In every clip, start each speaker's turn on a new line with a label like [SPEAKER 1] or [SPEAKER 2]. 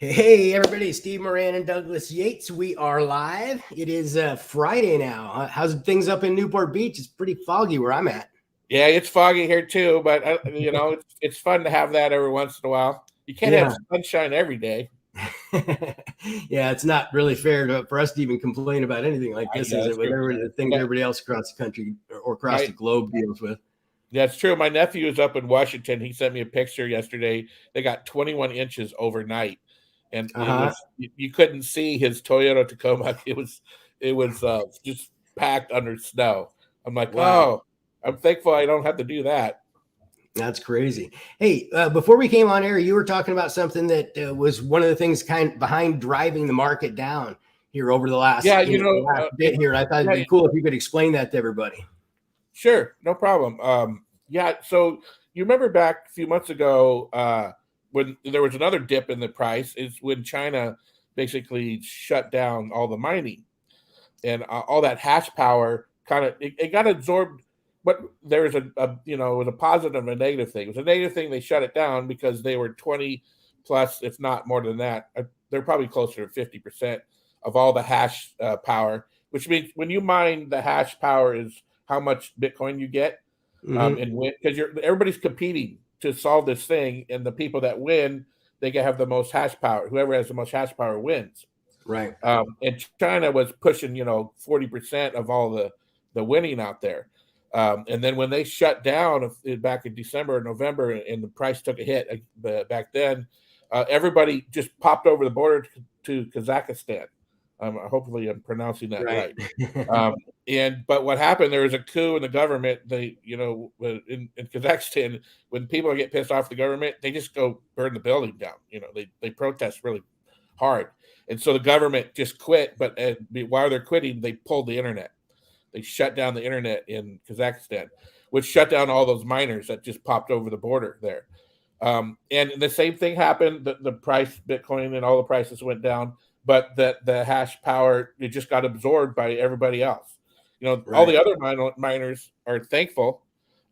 [SPEAKER 1] Hey, everybody, Steve Moran and Douglas Yates. We are live. It is Friday now. How's things up in Newport Beach? It's pretty foggy where I'm at.
[SPEAKER 2] Yeah, it's foggy here too, but it's fun to have that every once in a while. You can't have
[SPEAKER 1] Yeah.
[SPEAKER 2] sunshine every day.
[SPEAKER 1] Yeah, it's not really fair for us to even complain about anything like this, is it?
[SPEAKER 2] That's
[SPEAKER 1] With
[SPEAKER 2] true.
[SPEAKER 1] the things everybody else across the country or across
[SPEAKER 2] My
[SPEAKER 1] the globe deals with.
[SPEAKER 2] That's true. My nephew is up in Washington. He sent me a picture yesterday. They got 21 inches overnight, and it
[SPEAKER 1] Uh-huh.
[SPEAKER 2] was you couldn't see his Toyota Tacoma. It was just packed under snow. I'm like,
[SPEAKER 1] Wow.
[SPEAKER 2] oh, I'm thankful I don't have to do that.
[SPEAKER 1] That's crazy. Hey, before we came on air, you were talking about something that was one of the things kind of behind driving the market down here over the last,
[SPEAKER 2] Yeah,
[SPEAKER 1] the last bit here. I thought it'd be cool if you could explain that to everybody.
[SPEAKER 2] sure, no problem. Yeah, so you remember back a few months ago when there was another dip in the price is when China basically shut down all the mining and all that hash power it got absorbed. But there was it was a positive and a negative thing. It was a negative thing. They shut it down because they were 20 plus, if not more than that. They're probably closer to 50% of all the hash power, which means when you mine, the hash power is how much Bitcoin you get.
[SPEAKER 1] Mm-hmm.
[SPEAKER 2] And win because everybody's competing to solve this thing, and the people that win, they can have the most hash power. Whoever has the most hash power wins.
[SPEAKER 1] Right.
[SPEAKER 2] And China was pushing 40% of all the winning out there. And then when they shut down back in December or November, and the price took a hit back then, everybody just popped over the border to Kazakhstan. Hopefully, I'm pronouncing that right. But what happened? There was a coup in the government. In Kazakhstan, when people get pissed off the government, they just go burn the building down. They protest really hard, and so the government just quit. But while they're quitting, they pulled the internet. They shut down the internet in Kazakhstan, which shut down all those miners that just popped over the border there. And the same thing happened. The price, Bitcoin, and all the prices went down, but the hash power, it just got absorbed by everybody else. All the other miners are thankful.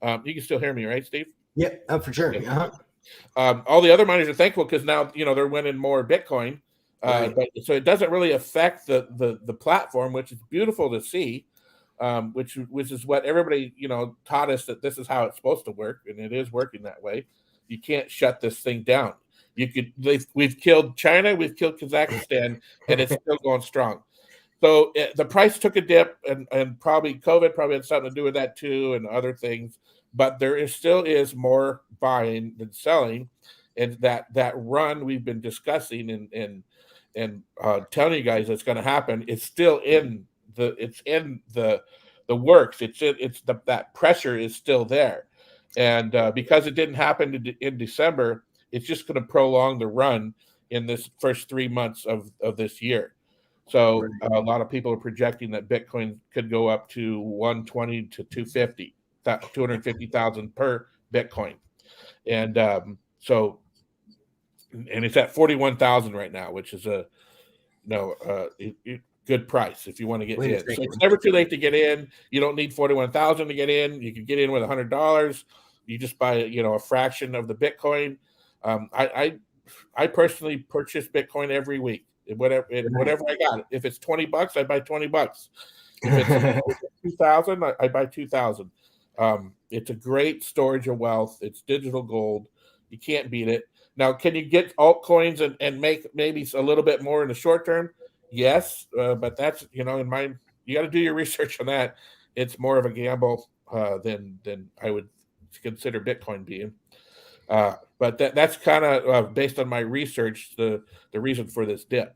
[SPEAKER 2] You can still hear me, right, Steve?
[SPEAKER 1] Yep, for sure.
[SPEAKER 2] Okay.
[SPEAKER 1] Uh-huh.
[SPEAKER 2] All the other miners are thankful because now they're winning more Bitcoin.
[SPEAKER 1] Right.
[SPEAKER 2] But so it doesn't really affect the platform, which is beautiful to see. Which is what everybody taught us, that this is how it's supposed to work, and it is working that way. You can't shut this thing down. We've killed China, we've killed Kazakhstan, and it's still going strong. So the price took a dip, and probably COVID probably had something to do with that too, and other things. But still is more buying than selling, and that run we've been discussing and telling you guys that's going to happen is still in the works. That pressure is still there, and because it didn't happen in December, it's just going to prolong the run in this first 3 months of this year. So a lot of people are projecting that Bitcoin could go up to 120 to 250,000 per Bitcoin, and so and it's at 41,000 right now, which is a good price if you want to get in. So it's never too late to get in. You don't need 41,000 to get in. You can get in with $100. You just buy a fraction of the Bitcoin. I personally purchase Bitcoin every week. Whatever I got. If it's $20, I buy $20. If it's 2,000, I buy 2,000. It's a great storage of wealth. It's digital gold. You can't beat it. Now, can you get altcoins and make maybe a little bit more in the short term? Yes, but that's you got to do your research on that. It's more of a gamble than I would consider Bitcoin being. But that's kind of based on my research, the reason for this dip.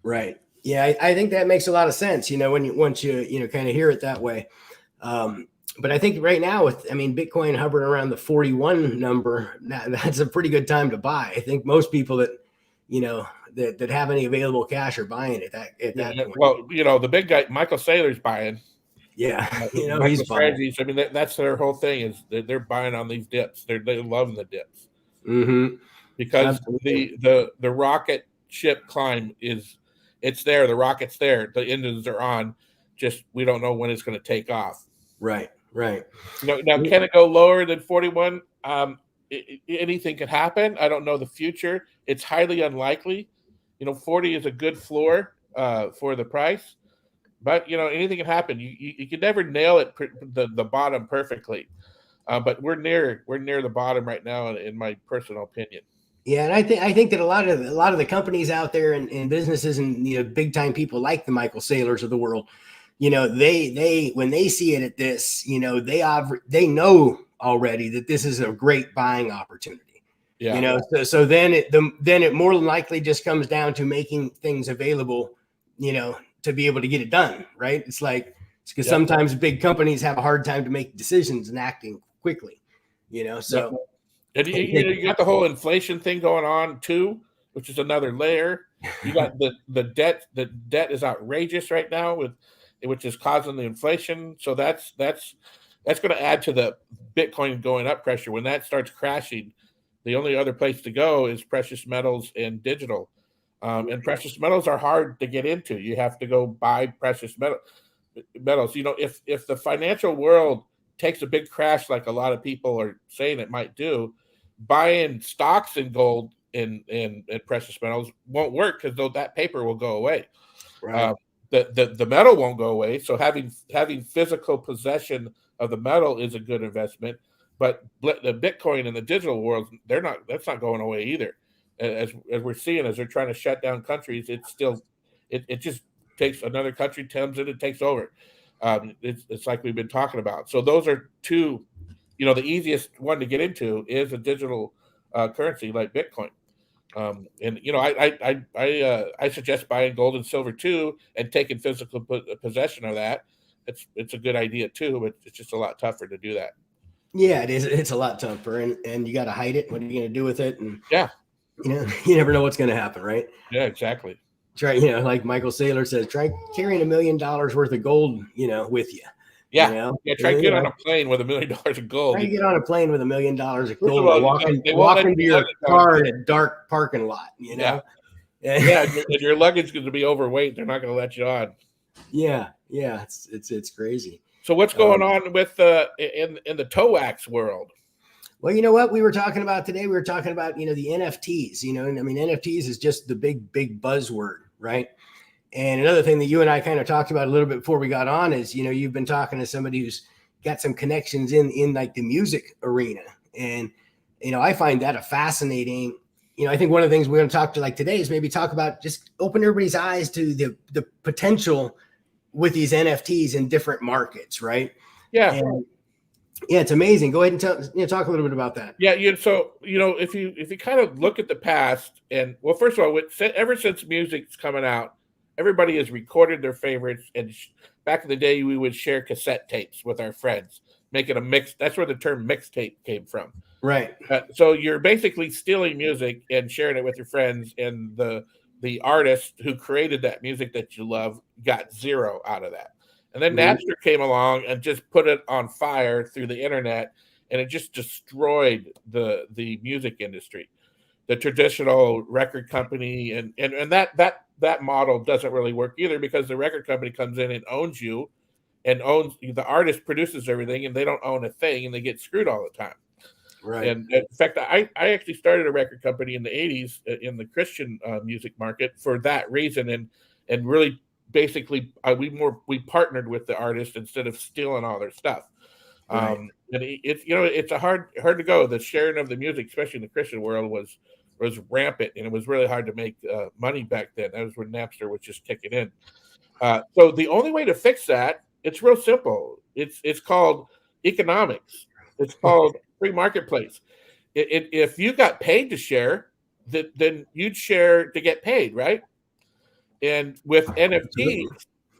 [SPEAKER 1] Right. Yeah, I think that makes a lot of sense. Once you kind of hear it that way. But I think right now Bitcoin hovering around the 41 number, that's a pretty good time to buy. I think most people that that have any available cash are buying it at that point.
[SPEAKER 2] Well, the big guy Michael Saylor's buying.
[SPEAKER 1] Yeah,
[SPEAKER 2] he's buying. I mean, that's their whole thing is they're buying on these dips. They're loving the dips because the rocket ship climb it's there. The rocket's there. The engines are on. Just we don't know when it's going to take off.
[SPEAKER 1] Right.
[SPEAKER 2] Now can it go lower than 41? anything can happen. I don't know the future. It's highly unlikely. 40 is a good floor for the price, but anything can happen. You can never nail it the bottom perfectly. But we're near the bottom right now, in my personal opinion.
[SPEAKER 1] Yeah, and I think that a lot of the companies out there and businesses and big time people like the Michael Saylors of the world, they when they see it at this, they know already that this is a great buying opportunity.
[SPEAKER 2] Yeah.
[SPEAKER 1] So then it more than likely just comes down to making things available, to be able to get it done, right? It's because sometimes big companies have a hard time to make decisions and acting quickly, so.
[SPEAKER 2] And you got the whole inflation thing going on too, which is another layer. You got the debt. The debt is outrageous right now, which is causing the inflation. So that's going to add to the Bitcoin going up pressure. When that starts crashing, the only other place to go is precious metals and digital. And precious metals are hard to get into. You have to go buy precious metals. If the financial world takes a big crash, like a lot of people are saying it might do, buying stocks in gold and precious metals won't work, because that paper will go away.
[SPEAKER 1] Right.
[SPEAKER 2] The metal won't go away. So having physical possession of the metal is a good investment. But the Bitcoin and the digital world, that's not going away either. As we're seeing, as they're trying to shut down countries, it just takes another country, comes in and takes over. It's like we've been talking about. So those are two. The easiest one to get into is a digital currency like Bitcoin. And I suggest buying gold and silver too, and taking physical possession of that. It's a good idea too, but it's just a lot tougher to do that.
[SPEAKER 1] Yeah, it is. It's a lot tougher, and you got to hide it. What are you going to do with it? And
[SPEAKER 2] yeah,
[SPEAKER 1] you never know what's going to happen, right?
[SPEAKER 2] Yeah, exactly.
[SPEAKER 1] Try, like Michael Saylor says, try carrying $1 million worth of gold, with you.
[SPEAKER 2] Yeah, try to get on a plane with $1 million of gold.
[SPEAKER 1] Try to get on a plane with $1 million of gold. Walk into your car in a dark parking lot.
[SPEAKER 2] Yeah, and your luggage is going to be overweight. They're not going to let you on.
[SPEAKER 1] Yeah, it's crazy.
[SPEAKER 2] So what's going on with in the Toax world?
[SPEAKER 1] Well, you know what we were talking about today? We were talking about, the NFTs, and I mean, NFTs is just the big buzzword, right? And another thing that you and I kind of talked about a little bit before we got on is, you've been talking to somebody who's got some connections in like the music arena. And, I find that a fascinating, I think one of the things we're going to talk to like today is maybe talk about just open everybody's eyes to the potential with these NFTs in different markets, right?
[SPEAKER 2] Yeah.
[SPEAKER 1] And, yeah, it's amazing. Go ahead and talk a little bit about that.
[SPEAKER 2] Yeah, so if you kind of look at the past, and well, first of all, ever since music's coming out, everybody has recorded their favorites. And back in the day, we would share cassette tapes with our friends, making a mix. That's where the term mixtape came from.
[SPEAKER 1] Right.
[SPEAKER 2] So you're basically stealing music and sharing it with your friends, and the artist who created that music that you love got zero out of that. And then Napster came along and just put it on fire through the internet, and it just destroyed the music industry, the traditional record company, and that model doesn't really work either, because the record company comes in and owns you, and owns the artist, produces everything, and they don't own a thing, and they get screwed all the time.
[SPEAKER 1] Right.
[SPEAKER 2] And in fact, I actually started a record company in the 80s in the Christian music market for that reason, and really. Basically, we partnered with the artist instead of stealing all their stuff.
[SPEAKER 1] Right.
[SPEAKER 2] And it's a hard to go. The sharing of the music, especially in the Christian world, was rampant, and it was really hard to make money back then. That was when Napster was just kicking in. So the only way to fix that, it's real simple. It's called economics. It's called free marketplace. If you got paid to share, then you'd share to get paid, right? And with NFTs,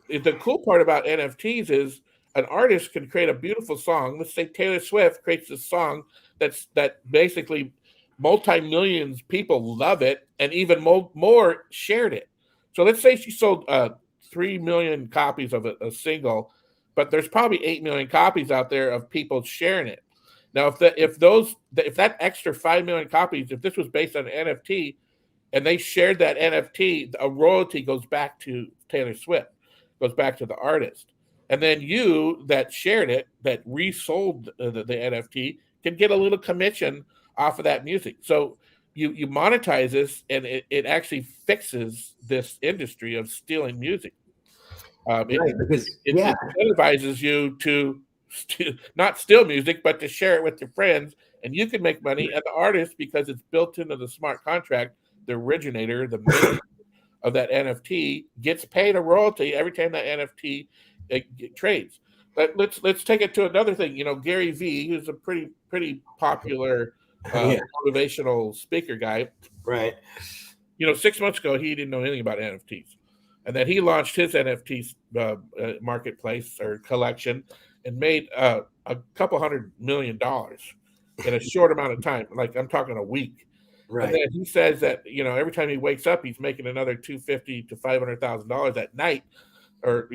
[SPEAKER 2] the cool part about NFTs is an artist can create a beautiful song. Let's say Taylor Swift creates a song that basically multi-millions people love it, and even more shared it. So let's say she sold 3 million copies of a single, but there's probably 8 million copies out there of people sharing it. Now, if that extra 5 million copies, if this was based on an NFT, and they shared that NFT, a royalty goes back to Taylor Swift, goes back to the artist. And then you that shared it, that resold the NFT, can get a little commission off of that music. So you monetize this, and it actually fixes this industry of stealing music.
[SPEAKER 1] Right, because
[SPEAKER 2] It incentivizes you to not steal music, but to share it with your friends, and you can make money. And the artist, because it's built into the smart contract, the originator, the maker of that NFT, gets paid a royalty every time that NFT trades. But let's take it to another thing. Gary V, who's a pretty popular
[SPEAKER 1] yeah,
[SPEAKER 2] motivational speaker guy.
[SPEAKER 1] right.
[SPEAKER 2] 6 months ago, he didn't know anything about NFTs. And then he launched his NFTs marketplace or collection and made a couple $100 million in a short amount of time. Like, I'm talking a week.
[SPEAKER 1] Right.
[SPEAKER 2] And then he says that, every time he wakes up, he's making another $250,000 to $500,000 at night, or,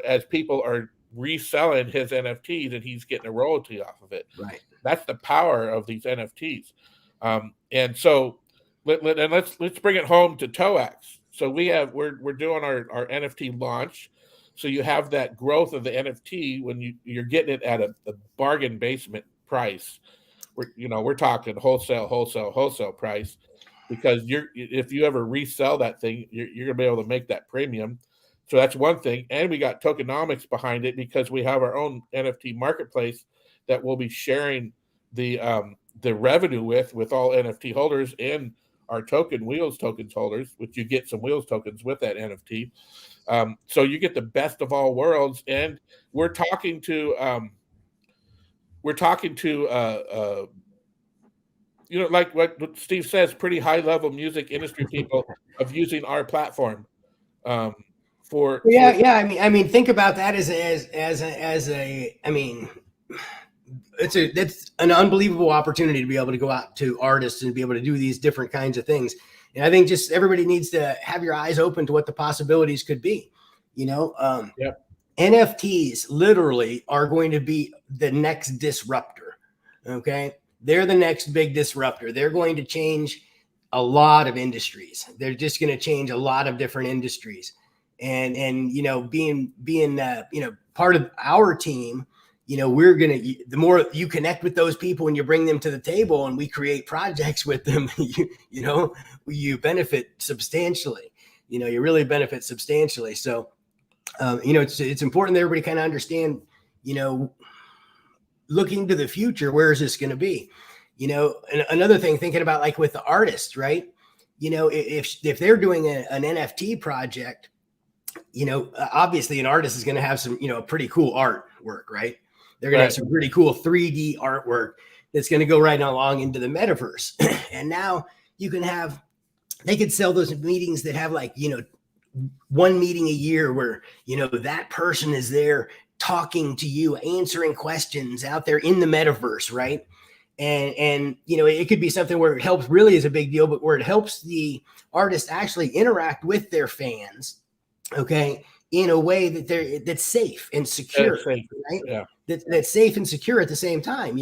[SPEAKER 2] as people are reselling his NFTs, and he's getting a royalty off of it.
[SPEAKER 1] Right.
[SPEAKER 2] That's the power of these NFTs. And so let's bring it home to Toax. So we're doing our NFT launch. So you have that growth of the NFT when you're getting it at a bargain basement price. We're talking wholesale price, because if you ever resell that thing, you're gonna be able to make that premium. So that's one thing. And we got tokenomics behind it, because we have our own NFT marketplace that we'll be sharing the revenue with all NFT holders, and our Wheels tokens holders, which you get some Wheels tokens with that NFT. So you get the best of all worlds. And we're talking to like what Steve says, pretty high level music industry people of using our platform. I
[SPEAKER 1] mean, think about that as it's an unbelievable opportunity to be able to go out to artists and be able to do these different kinds of things. And I think just everybody needs to have your eyes open to what the possibilities could be. NFTs literally are going to be the next disruptor. Okay. They're the next big disruptor. They're going to change a lot of industries. They're just going to change a lot of different industries. And being part of our team, the more you connect with those people and you bring them to the table and we create projects with them, you benefit substantially. You really benefit substantially. So, it's important that everybody kind of understand, looking to the future, where is this going to be? And another thing, thinking about like with the artists, right? If they're doing an NFT project, obviously an artist is going to have some, pretty cool artwork, right? They're going to have some pretty cool 3D artwork that's going to go right along into the metaverse. And now they could sell those meetings that have like, one meeting a year where, that person is there talking to you, answering questions out there in the metaverse, right? And it could be something where it helps, really is a big deal, but where it helps the artist actually interact with their fans, okay, in a way that's safe and secure, right?
[SPEAKER 2] Yeah.
[SPEAKER 1] That's safe and secure at the same time.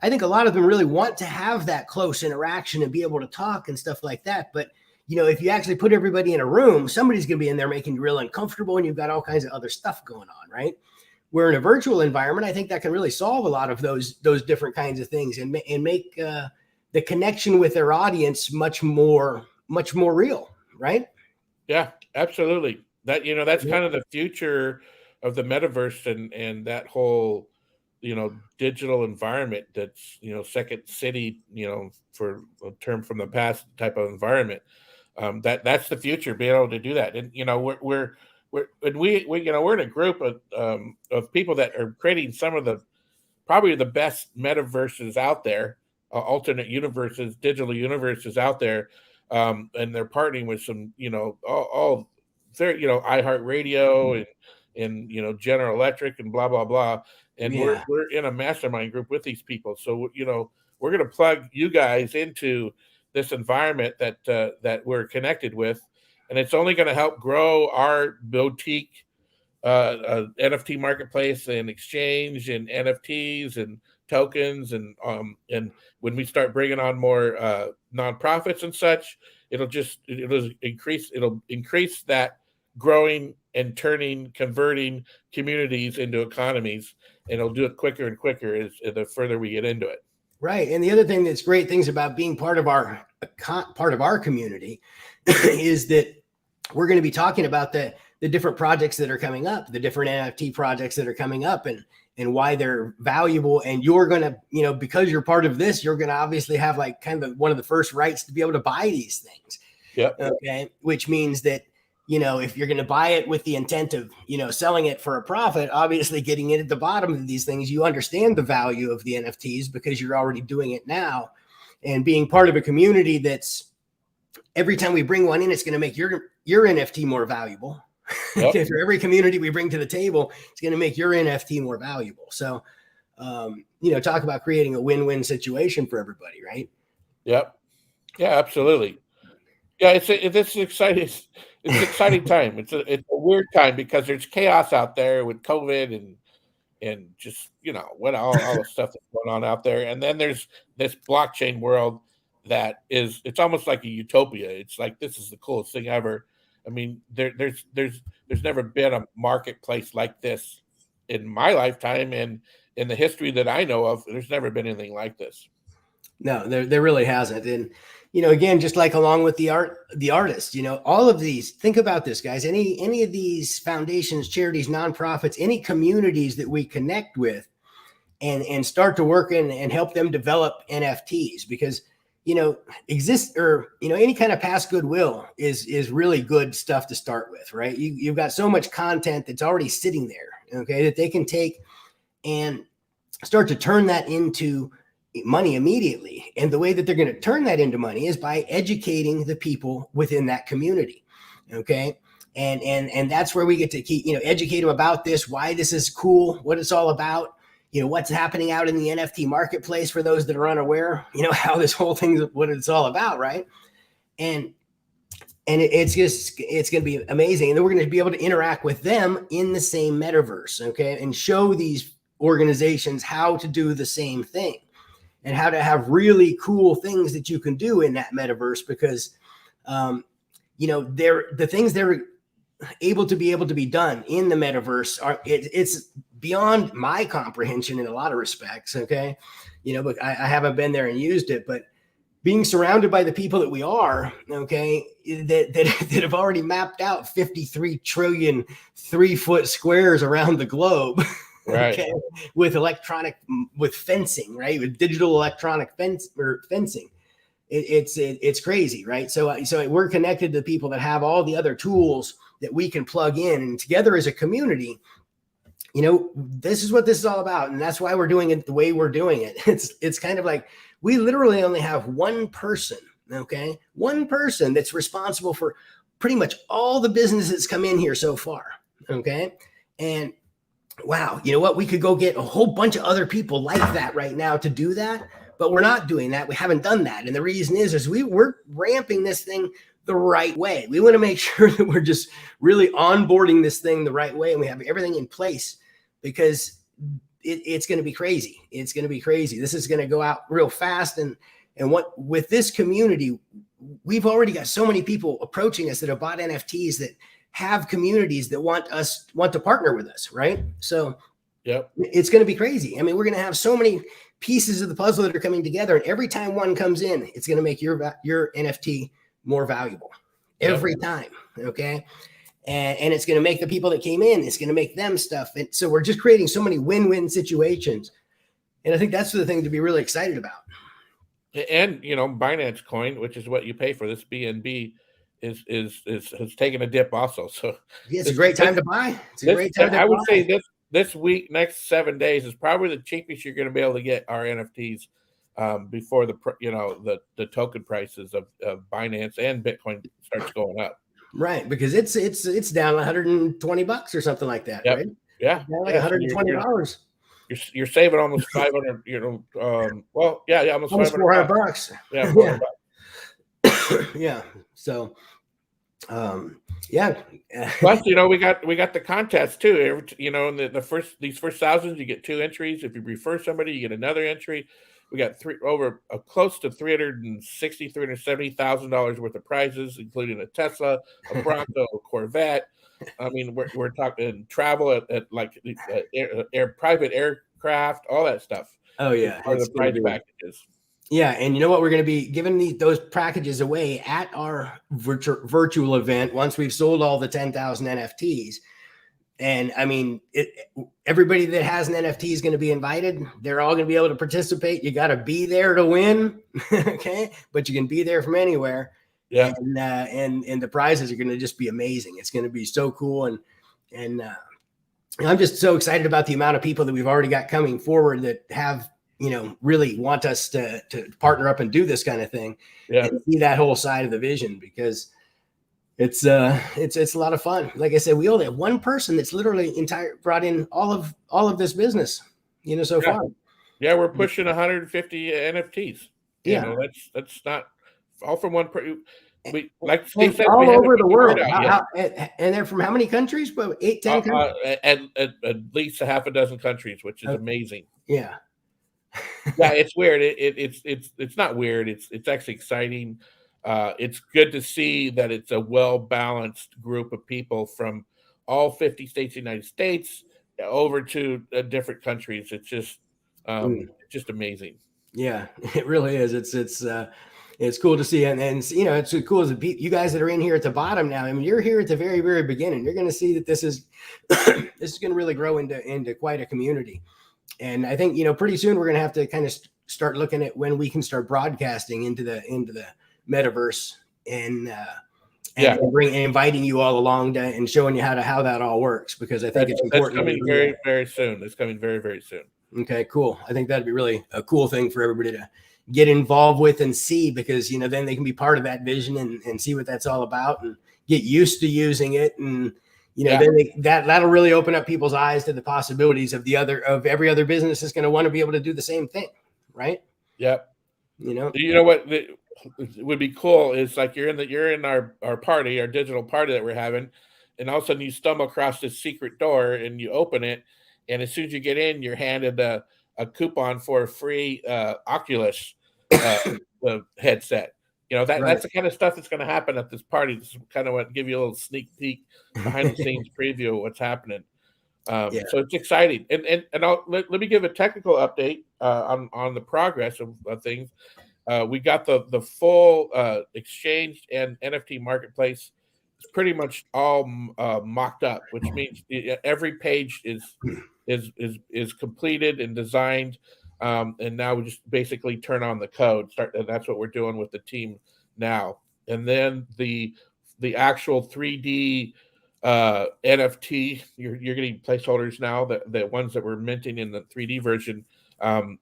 [SPEAKER 1] I think a lot of them really want to have that close interaction and be able to talk and stuff like that. But if you actually put everybody in a room, somebody's going to be in there making you real uncomfortable, and you've got all kinds of other stuff going on, right? Where in a virtual environment, I think that can really solve a lot of those different kinds of things and make the connection with their audience much more real, right?
[SPEAKER 2] Yeah, absolutely. That's kind of the future of the metaverse and that whole, digital environment that's, second city, for a term from the past type of environment. That's the future, being able to do that. And, we're in a group of people that are creating some of probably the best metaverses out there, alternate universes, digital universes out there. And they're partnering with some, all very, iHeartRadio and General Electric and blah, blah, blah. And we're in a mastermind group with these people. So, we're going to plug you guys into this environment that we're connected with. And it's only going to help grow our boutique NFT marketplace and exchange and NFTs and tokens. And when we start bringing on more nonprofits and such, it'll increase that growing and converting communities into economies, and it'll do it quicker and quicker the further we get into it.
[SPEAKER 1] Right. And the other thing that's great things about being part of our community is that we're going to be talking about the different projects that are coming up, the different NFT projects that are coming up, and why they're valuable. And you're going to, you know, because you're part of this, you're going to obviously have like kind of one of the first rights to be able to buy these things.
[SPEAKER 2] Yep.
[SPEAKER 1] Okay. Which means that, you know, if you're going to buy it with the intent of, you know, selling it for a profit, obviously getting it at the bottom of these things, you understand the value of the NFTs because you're already doing it now. And being part of a community that's every time we bring one in, it's going to make your NFT more valuable. Yep. For every community we bring to the table, it's going to make your NFT more valuable. So, you know, talk about creating a win-win situation for everybody, right?
[SPEAKER 2] Yep. Yeah, absolutely. Yeah, it's exciting. It's an exciting time. It's a weird time because there's chaos out there with COVID and just, you know, what all the stuff that's going on out there. And then there's this blockchain world that it's almost like a utopia. It's like, this is the coolest thing ever. I mean, there's never been a marketplace like this in my lifetime, and in the history that I know of, there's never been anything like this.
[SPEAKER 1] No, there really hasn't. And, you know, again, just like along with the artists, you know, all of these, think about this, guys, any of these foundations, charities, nonprofits, any communities that we connect with and start to work in and help them develop NFTs, because, you know, any kind of past goodwill is really good stuff to start with, right? You've got so much content that's already sitting there, okay, that they can take and start to turn that into money immediately. And the way that they're going to turn that into money is by educating the people within that community. Okay. And that's where we get to keep, you know, educate them about this, why this is cool, what it's all about, you know, what's happening out in the NFT marketplace for those that are unaware, you know, how this whole thing's what it's all about. Right. And it's going to be amazing. And then we're going to be able to interact with them in the same metaverse. Okay. And show these organizations how to do the same thing and how to have really cool things that you can do in that metaverse, because, you know, the things they're able to be done in the metaverse it's beyond my comprehension in a lot of respects. Okay. You know, but I haven't been there and used it, but being surrounded by the people that we are, okay, that have already mapped out 53 trillion 3-foot squares around the globe.
[SPEAKER 2] Right.
[SPEAKER 1] Okay, with fencing, right? With digital electronic fencing. It's crazy, right? So we're connected to people that have all the other tools that we can plug in, and together as a community, you know, this is what this is all about. And that's why we're doing it the way we're doing it. It's kind of like we literally only have one person, okay? One person that's responsible for pretty much all the business that's come in here so far, okay? And wow, you know what? We could go get a whole bunch of other people like that right now to do that, but we're not doing that. We haven't done that. And the reason is we're ramping this thing the right way. We want to make sure that we're just really onboarding this thing the right way, and we have everything in place, because it's going to be crazy. It's going to be crazy. This is going to go out real fast. And what with this community, we've already got so many people approaching us that have bought NFTs that have communities that want to partner with us, right? So
[SPEAKER 2] yep,
[SPEAKER 1] it's going to be crazy. I mean, we're going to have so many pieces of the puzzle that are coming together, and every time one comes in, it's going to make your NFT more valuable every time. Okay. And it's going to make the people that came in, it's going to make them stuff. And so we're just creating so many win-win situations. And I think that's the thing to be really excited about.
[SPEAKER 2] And, you know, Binance Coin, which is what you pay for this BNB, has taken a dip also. So
[SPEAKER 1] yeah, it's a great time to buy. It's a great time to buy.
[SPEAKER 2] I would say this week, next 7 days is probably the cheapest you're going to be able to get our NFTs before the token prices of Binance and Bitcoin starts going up.
[SPEAKER 1] Right, because it's down $120 or something like that,
[SPEAKER 2] yep.
[SPEAKER 1] Right?
[SPEAKER 2] Yeah,
[SPEAKER 1] like $120.
[SPEAKER 2] You're saving almost 500. You know, almost
[SPEAKER 1] $400.
[SPEAKER 2] Yeah, $400.
[SPEAKER 1] Yeah. So, yeah.
[SPEAKER 2] Plus, you know, we got the contest too. You know, in these first thousands, you get 2 entries. If you refer somebody, you get another entry. We got close to $370,000 worth of prizes, including a Tesla, a Bronco, a Corvette. I mean, we're talking travel at like private aircraft, all that stuff.
[SPEAKER 1] Oh
[SPEAKER 2] as
[SPEAKER 1] yeah,
[SPEAKER 2] part of
[SPEAKER 1] it's
[SPEAKER 2] the
[SPEAKER 1] going to
[SPEAKER 2] prize
[SPEAKER 1] be.
[SPEAKER 2] packages.
[SPEAKER 1] Yeah, and you know what? We're going to be giving those packages away at our virtual event once we've sold all the 10,000 NFTs. And I mean, everybody that has an NFT is going to be invited. They're all going to be able to participate. You got to be there to win, okay? But you can be there from anywhere.
[SPEAKER 2] Yeah.
[SPEAKER 1] And the prizes are going to just be amazing. It's going to be so cool, and I'm just so excited about the amount of people that we've already got coming forward that have, really want us to partner up and do this kind of thing, and see that whole side of the vision, because it's a lot of fun. Like I said, we only have one person that's literally brought in all of this business, so far.
[SPEAKER 2] Yeah, we're pushing 150 NFTs.
[SPEAKER 1] Yeah,
[SPEAKER 2] that's not all from one. We, like Steve said,
[SPEAKER 1] all
[SPEAKER 2] we haven't
[SPEAKER 1] over the world.
[SPEAKER 2] yet.
[SPEAKER 1] And they're from how many countries? But 8, 10 countries?
[SPEAKER 2] At least a half a dozen countries, which is amazing.
[SPEAKER 1] Yeah.
[SPEAKER 2] Yeah, it's weird. It's not weird. It's actually exciting. It's good to see that it's a well-balanced group of people from all 50 states of the United States over to different countries. It's just amazing.
[SPEAKER 1] Yeah, it really is. It's cool to see, and it's cool as you guys that are in here at the bottom now. I mean, you're here at the very, very beginning. You're going to see that this is this is going to really grow into quite a community. And I think pretty soon we're going to have to kind of start looking at when we can start broadcasting into the metaverse, and inviting you all along and showing you how that all works, because I think it's important.
[SPEAKER 2] That's coming very, very soon. It's coming very, very soon.
[SPEAKER 1] Okay, cool. I think that'd be really a cool thing for everybody to get involved with and see, because then they can be part of that vision and see what that's all about and get used to using it. And then that'll really open up people's eyes to the possibilities of every other business is going to want to be able to do the same thing, right?
[SPEAKER 2] Yep.
[SPEAKER 1] You know
[SPEAKER 2] what would be cool is, like, you're in our party, our digital party that we're having, and all of a sudden you stumble across this secret door and you open it, and as soon as you get in, you're handed a coupon for a free Oculus headset. That's the kind of stuff that's going to happen at this party. This is kind of what give you a little sneak peek, behind the scenes preview of what's happening. So it's exciting. And let me give a technical update on the progress of things. We got the full exchange and NFT marketplace. It's pretty much all mocked up, which means every page is completed and designed. And now we just basically turn on the code. And that's what we're doing with the team now. And then the actual 3D NFT, you're getting placeholders now. The ones that we're minting in the 3D version,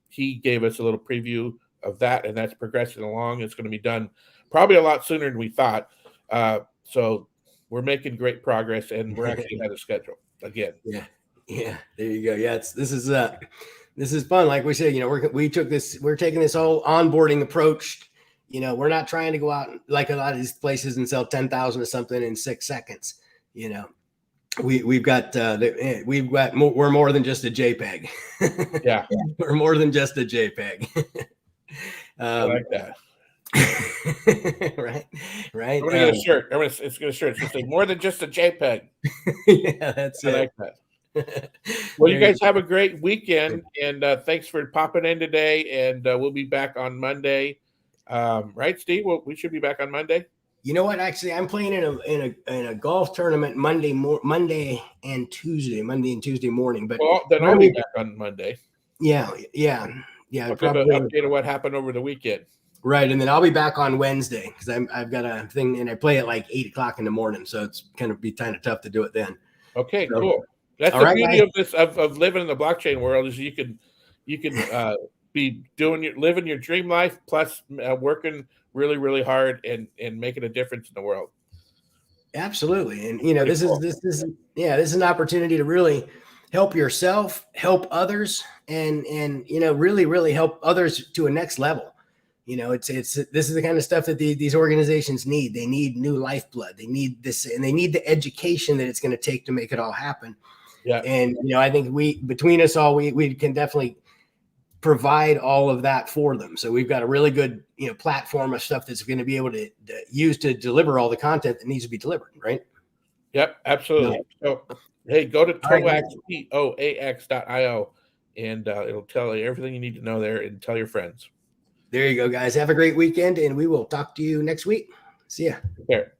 [SPEAKER 2] he gave us a little preview of that, and that's progressing along. It's going to be done probably a lot sooner than we thought. So we're making great progress, and we're actually ahead of schedule again.
[SPEAKER 1] Yeah. There you go. Yeah, this is fun. Like we said, we're taking this whole onboarding approach. We're not trying to go out like a lot of these places and sell 10,000 or something in 6 seconds. We're more than just a JPEG.
[SPEAKER 2] Yeah,
[SPEAKER 1] we're more than just a JPEG.
[SPEAKER 2] I like that.
[SPEAKER 1] right.
[SPEAKER 2] I'm gonna get a shirt. It's gonna shirt. It's gonna say more than just a JPEG.
[SPEAKER 1] Yeah, that's it.
[SPEAKER 2] I like that. Well, you guys have a great weekend, and thanks for popping in today. And we'll be back on Monday, right, Steve? We should be back on Monday.
[SPEAKER 1] You know what? Actually, I'm playing in a golf tournament Monday and Tuesday morning. But
[SPEAKER 2] then I'll be back on Monday.
[SPEAKER 1] Yeah.
[SPEAKER 2] I'll probably give an update of what happened over the weekend.
[SPEAKER 1] Right, and then I'll be back on Wednesday, because I've got a thing, and I play at like 8:00 in the morning, so it's going to be kind of tough to do it then.
[SPEAKER 2] Okay, cool. That's the beauty of this of living in the blockchain world, is you can be living your dream life, plus working really, really hard and making a difference in the world.
[SPEAKER 1] Absolutely. And this is an opportunity to really help yourself, help others, and really, really help others to a next level. This is the kind of stuff that these organizations need. They need new lifeblood. They need this, and they need the education that it's going to take to make it all happen.
[SPEAKER 2] Yeah.
[SPEAKER 1] And I think between us all, we can definitely provide all of that for them. So we've got a really good platform of stuff that's going to be able to use to deliver all the content that needs to be delivered, right?
[SPEAKER 2] Yep, absolutely. So hey, go to Toax, Toax.io, and it'll tell you everything you need to know there, and tell your friends.
[SPEAKER 1] There you go, guys. Have a great weekend, and we will talk to you next week. See ya.
[SPEAKER 2] Take care.